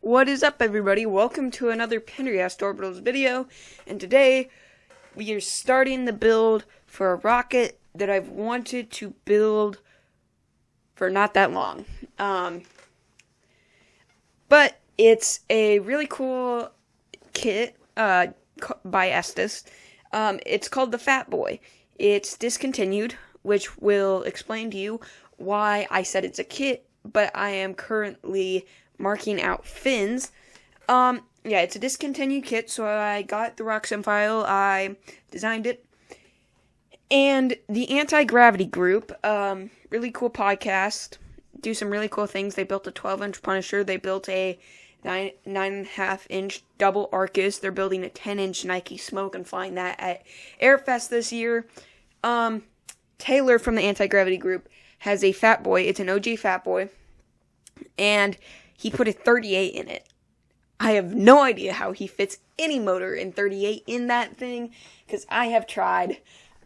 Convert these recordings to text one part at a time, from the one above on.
What is up, everybody? Welcome to another Pendergast Orbitals video, and today we are starting the build for a rocket that I've wanted to build for not that long. But it's a really cool kit by Estes. It's called the Fat Boy. It's discontinued, which will explain to you why I said it's a kit, but I am currently marking out fins. Yeah, it's a discontinued kit, so I got the Roxem file, I designed it, and the Anti-Gravity Group, really cool podcast, do some really cool things. They built a 12-inch Punisher, they built a 9.5-inch double Arcus, they're building a 10-inch Nike Smoke and flying that at Airfest this year. Taylor from the Anti-Gravity Group has a Fat Boy, it's an OG Fat Boy, and he put a 38 in it. I have no idea how he fits any motor in 38 in that thing, because I have tried.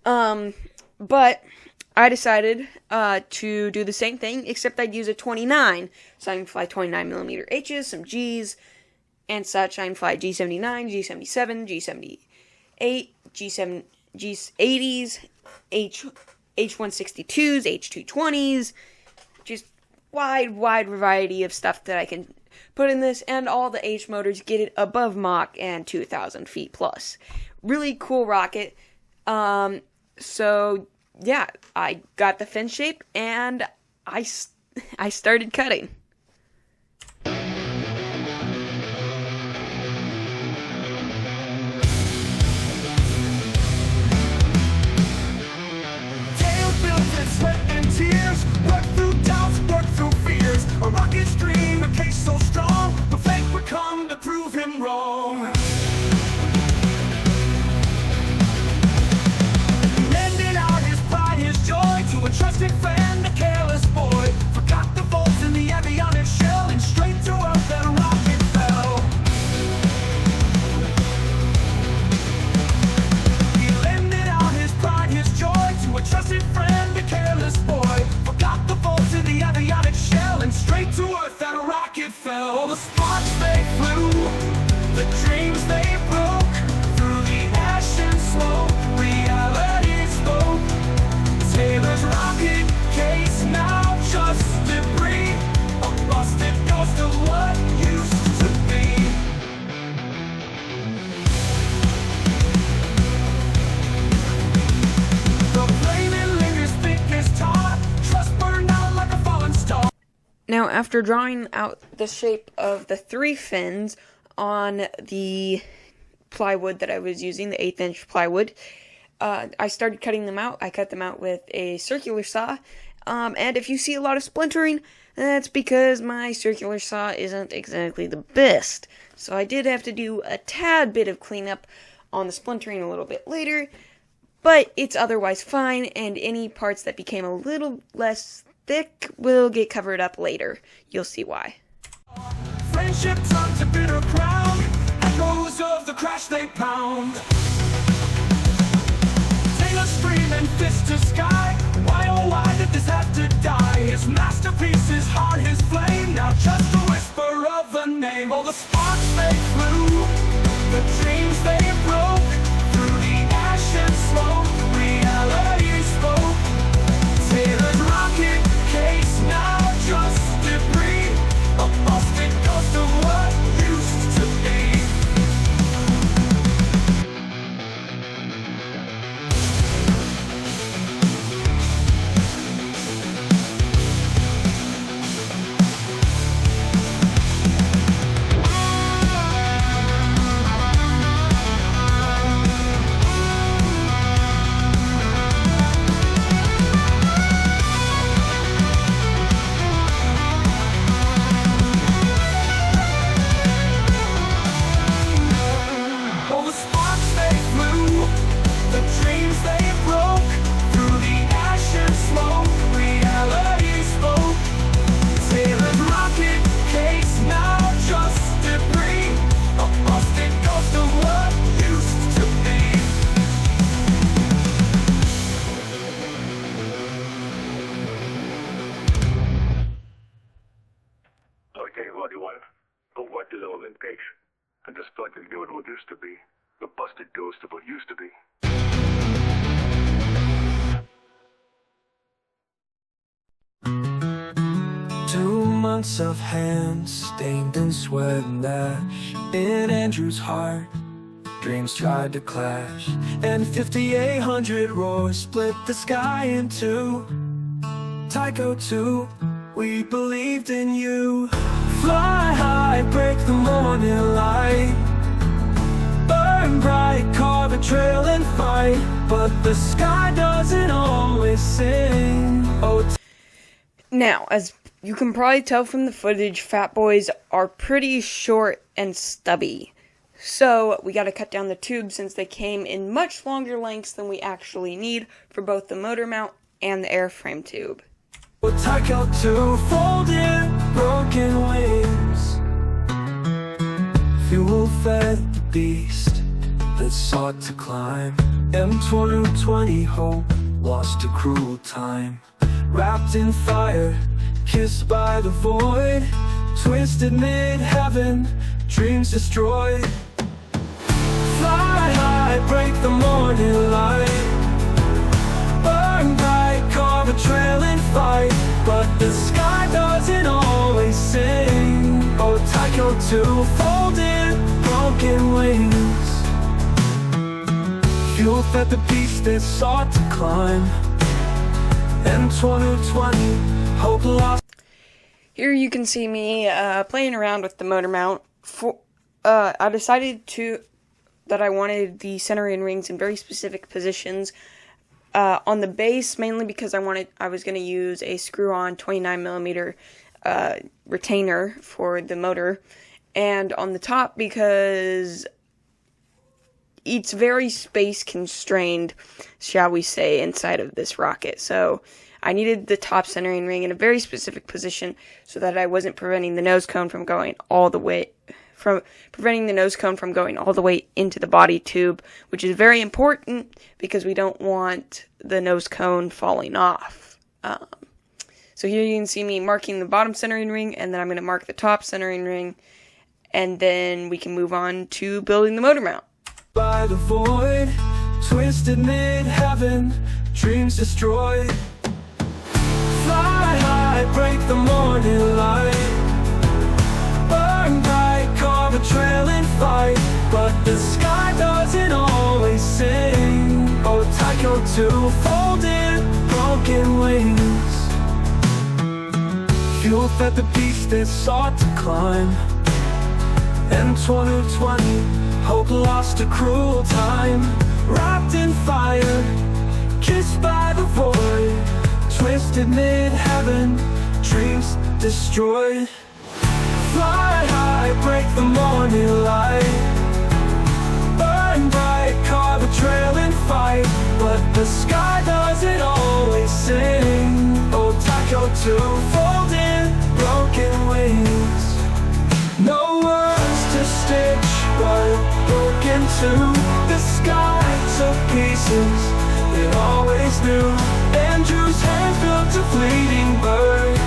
But I decided to do the same thing, except I'd use a 29. So I can fly 29mm H's, some G's, and such. I can fly G79, G77, G78, G80s, H162s, H220s, just wide variety of stuff that I can put in this, and all the H motors get it above Mach and 2,000 feet plus. Really cool rocket. So yeah, I got the fin shape, and I started cutting. A rocket's dream, a case so strong, the fate would come to prove him wrong. Lending out his pride, his joy to a trusted friend, a careless boy. Forgot the bolts in the avionic shell, and straight to earth that rocket fell. He lended out his pride, his joy to a trusted friend, a careless boy. Forgot the bolts in the avionic shell, and straight to earth that a rocket fell. The sparks they flew, the dreams they broke, through the ash and smoke, reality spoke. Taylor's rocket case now just debris, a busted ghost of what used to be. The flame lingers thick as tar, trust burned out like a fallen star. Now, after drawing out the shape of the 3 fins on the plywood that I was using, the 1/8-inch plywood, I started cutting them out. I cut them out with a circular saw, and if you see a lot of splintering, that's because my circular saw isn't exactly the best. So I did have to do a tad bit of cleanup on the splintering a little bit later, but it's otherwise fine, and any parts that became a little less thick will get covered up later. You'll see why. Friendship turned to bitter crown, echoes of the crash they pound. Taylor scream and fist to sky, why oh why did this have to die? His masterpiece, his heart, his flame, now just a whisper of a name. Oh, the sparks they flew, the dreams they broke, through the ash and smoke, reality spoke. Taylor's rocket case now just debris, a busted ghost of what used to be. still impatient. I just feel like the good what used to be. The busted ghost of what used to be. 2 months of hands stained in sweat and ash. In Andrew's heart, dreams tried to clash. And 5,800 roars split the sky in two. Tycho 2, we believed in you. Fly high, break the morning light. Burn bright, carve a trail and fight. But the sky doesn't always sing. Oh, Now, as you can probably tell from the footage, Fat Boys are pretty short and stubby. So, we gotta cut down the tubes since they came in much longer lengths than we actually need for both the motor mount and the airframe tube. Tycho 2, folded, broken wings. Fuel fed the beast that sought to climb. M2020 hope lost to cruel time. Wrapped in fire, kissed by the void. Twisted mid-heaven, dreams destroyed. Fly high, break the morning light. Burn bright, carve a trail and fight. But the sky doesn't always sing. Oh, Tycho 2, folded, broken wings. Fuel fed the beast that sought to climb. And 2020, hope lost. Here you can see me playing around with the motor mount. I decided that I wanted the centering rings in very specific positions. On the base, mainly because I was going to use a screw-on 29mm retainer for the motor, and on the top because it's very space constrained, shall we say, inside of this rocket. So I needed the top centering ring in a very specific position so that I wasn't preventing the nose cone from going all the way into the body tube, which is very important because we don't want the nose cone falling off. So here you can see me marking the bottom centering ring, and then I'm going to mark the top centering ring, and then we can move on to building the motor mount. By the void, twisted mid-heaven, dreams destroyed. Fly high, break the morning light. Burn bright, carve a trail and fight. But the sky doesn't always sing. Oh, Tycho 2, folded, broken wings. Fuel fed the beast that sought to climb. And 2020, hope lost to cruel time. Wrapped in fire, kissed by the void. Twisted mid-heaven, dreams destroyed. Fly high, break the morning light. Burn bright, carve a trail and fight. But the sky doesn't always sing. Oh, Tycho 2, folded, broken wings. No words to stitch what broke into the sky of pieces it always knew. Andrew's hand built a fleeting bird.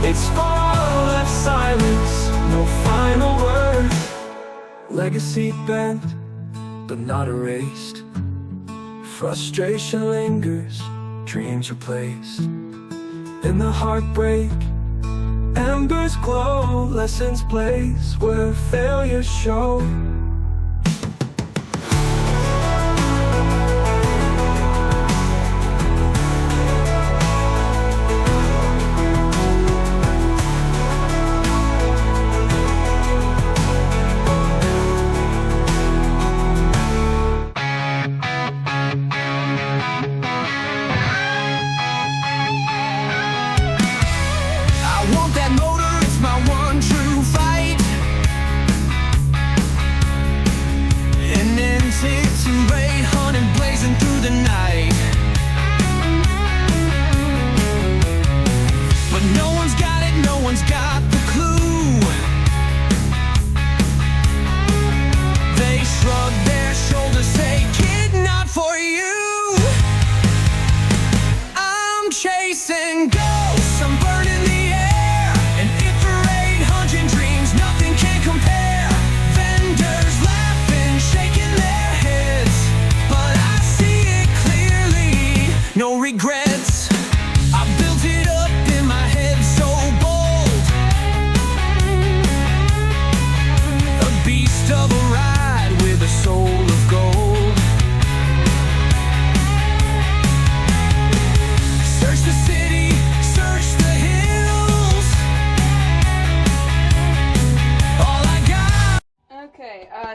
Its fall left silence, no final word. Legacy bent, but not erased. Frustration lingers, dreams replaced. In the heartbreak, embers glow. Lessons blaze where failures show.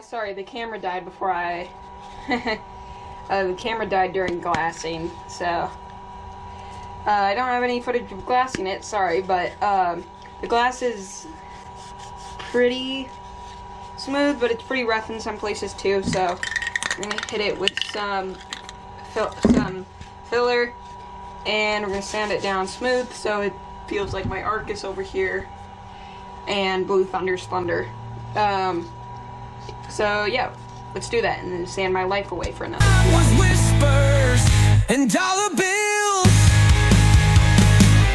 Sorry, the camera died before I... the camera died during glassing, so... I don't have any footage of glassing it, sorry, but, the glass is pretty smooth, but it's pretty rough in some places too, so I'm gonna hit it with some filler, and we're gonna sand it down smooth so it feels like my Arcus over here and Blue Thunder's Thunder. So yeah, let's do that and then sand my life away for another. Was whispers and dollar bills.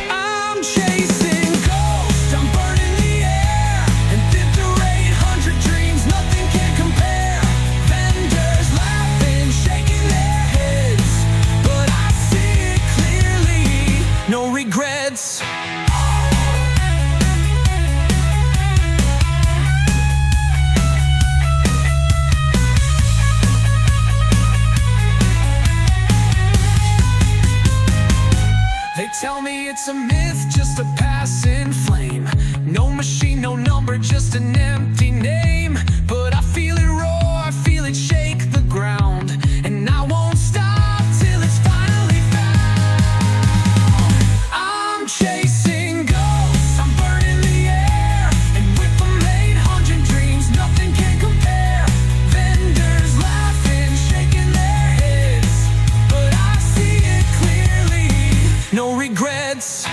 I'm chasing ghosts. I'm burning the air and 800 dreams. Nothing can compare. Vendors laughing, shaking their heads, but I see it clearly. No regrets. They tell me it's a myth, just a passing flame. No machine, no number, just an empty name. But I feel it roar, I feel it shake the ground, and I won't stop till it's finally found. I'm chasing ghosts, I'm burning the air, and with 800 dreams, nothing can compare. Vendors laughing, shaking their heads, but I see it clearly. No regrets.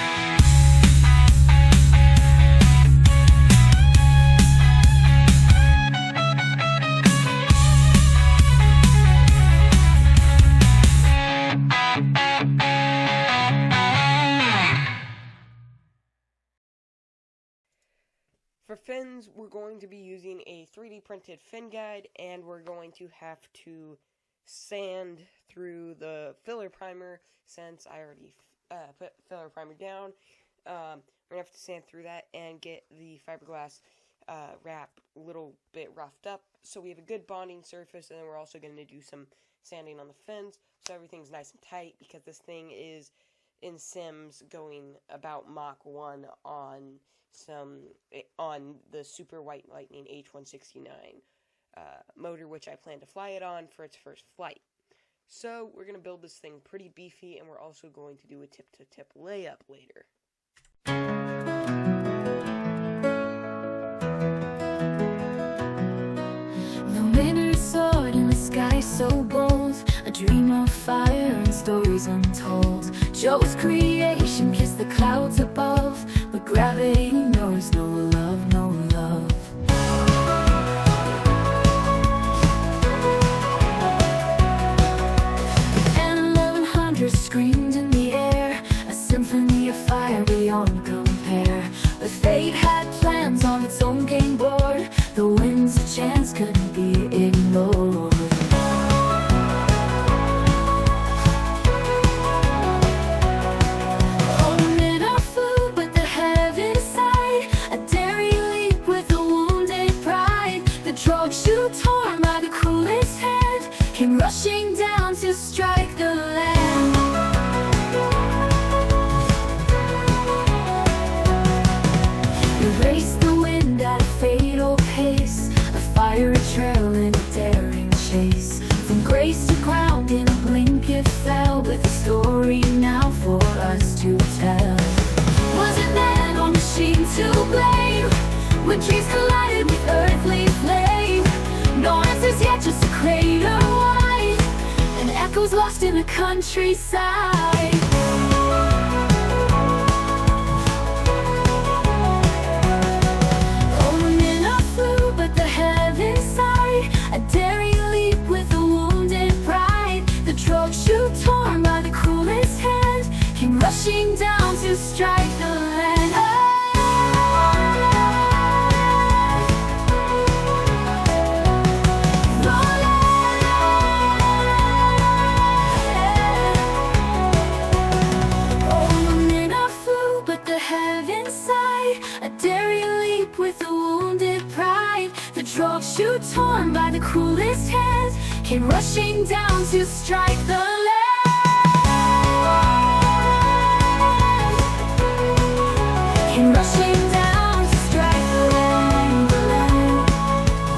For fins, we're going to be using a 3D printed fin guide, and we're going to have to sand through the filler primer since I already put filler primer down. We're going to have to sand through that and get the fiberglass wrap a little bit roughed up so we have a good bonding surface, and then we're also going to do some sanding on the fins so everything's nice and tight, because this thing is in Sims going about Mach 1 on the Super White Lightning H169 motor, which I plan to fly it on for its first flight. So we're going to build this thing pretty beefy, and we're also going to do a tip-to-tip layup later. The winter sword in the sky so bold, a dream of fire and stories untold. Joe's creation kissed the clouds above, but gravity knows no love, no love. And 1100 screamed in the air, a symphony of fire beyond compare. But fate had plans on its own game board, the winds of chance couldn't be ignored. Rushing down to strike the land. We raced the wind at a fatal pace, a fiery trail in a daring chase. From grace to ground in a blink it fell, with a story now for us to tell. Wasn't man or machine to blame when trees collided with earthly flame? No answers yet, just a crater wide, and echoes lost in the countryside. Oh, men are flew, but the heavens sigh, a daring leap with a wounded pride. The troubleshoot torn by the cruelest hand came rushing down to strike the land. Shoot torn by the cruelest hand came rushing down to strike the land. Came rushing down to strike the land, the land,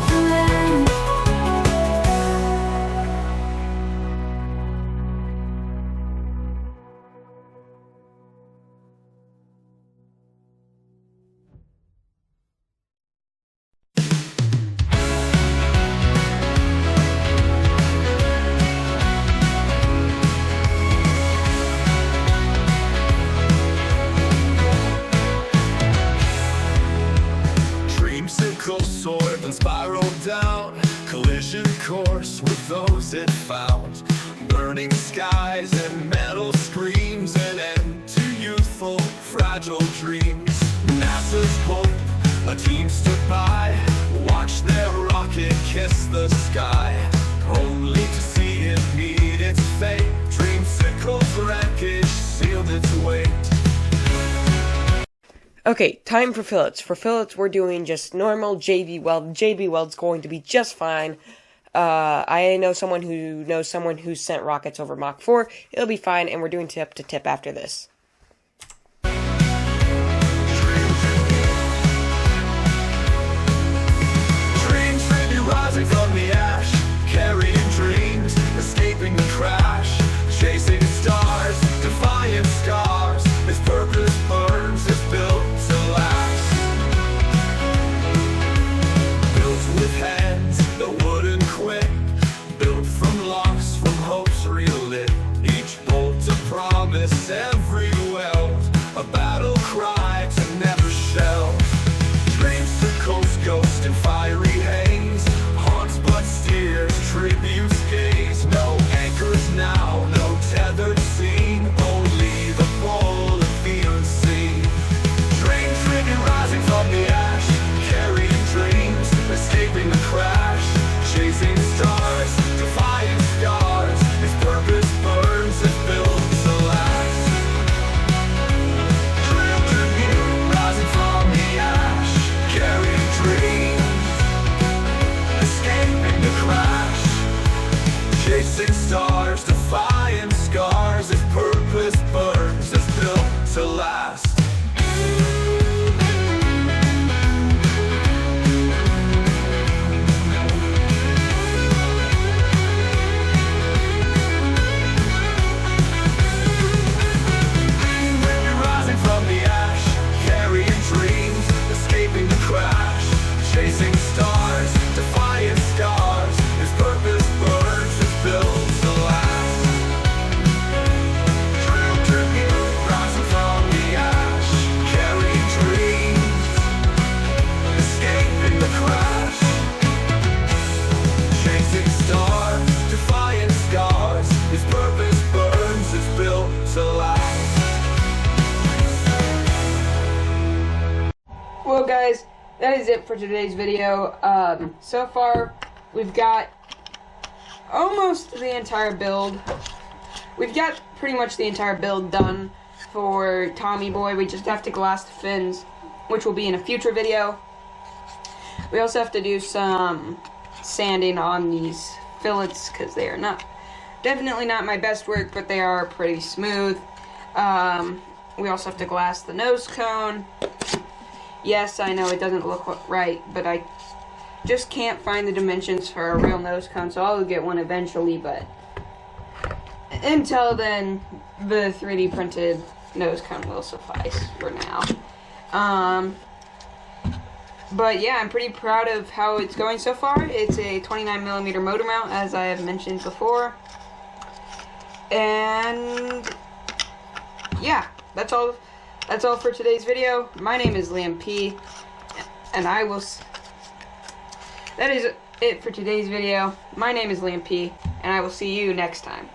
the land. vertical soar, then spiraled down. Collision course with those it found. Burning skies and metal screams, an end to youthful, fragile dreams. NASA's hope, a team stood by, watched their rocket kiss the sky, only to see it meet its fate. Dreamsicle's wreckage sealed its weight. Okay, time for fillets. For fillets, we're doing just normal JB weld. JB weld's going to be just fine. I know someone who sent rockets over Mach 4. It'll be fine, and we're doing tip to tip after this. Dreams may be rising from the ash, carrying dreams, escaping the crash, chasing stars, defying scars. Its purpose burns, it's built to last. Built with hands that wouldn't quit, built from loss, from hopes relit. Each bolt a promise, every weld a battle cry to never shelve. Dreams to coast, ghost and fiery haze, haunts but steers, tributes gaze. No anchors now, no tethered scene, only the pole of the unseen. Dreams rigging, rising from the ash, carrying dreams, escaping the crash, chasing stars, defying scars. Its purpose burns, it's built to last. Dream, rising from the ash, carrying dreams, escaping the crash, chasing stars, defying scars. Its purpose burns, it's built to last. Rising from the ash, carrying dreams, escaping the crash, chasing stars, defying scars. Its purpose burns, it's built to last. Rising from the ash, carrying dreams, escaping the crash, chasing stars, defying scars. Its purpose burns, it's built to last. Well, guys, that is it for today's video. So far, we've got almost the entire build. We've got pretty much the entire build done for Tommy Boy. We just have to glass the fins, which will be in a future video. We also have to do some sanding on these fillets because they are definitely not my best work, but they are pretty smooth. We also have to glass the nose cone. Yes, I know it doesn't look right, but I just can't find the dimensions for a real nose cone, so I'll get one eventually, but until then, the 3D printed nose cone will suffice for now. But yeah, I'm pretty proud of how it's going so far. It's a 29mm motor mount, as I have mentioned before. And yeah, that's all for today's video. My name is Liam P, and that is it for today's video. My name is Liam P, and I will see you next time.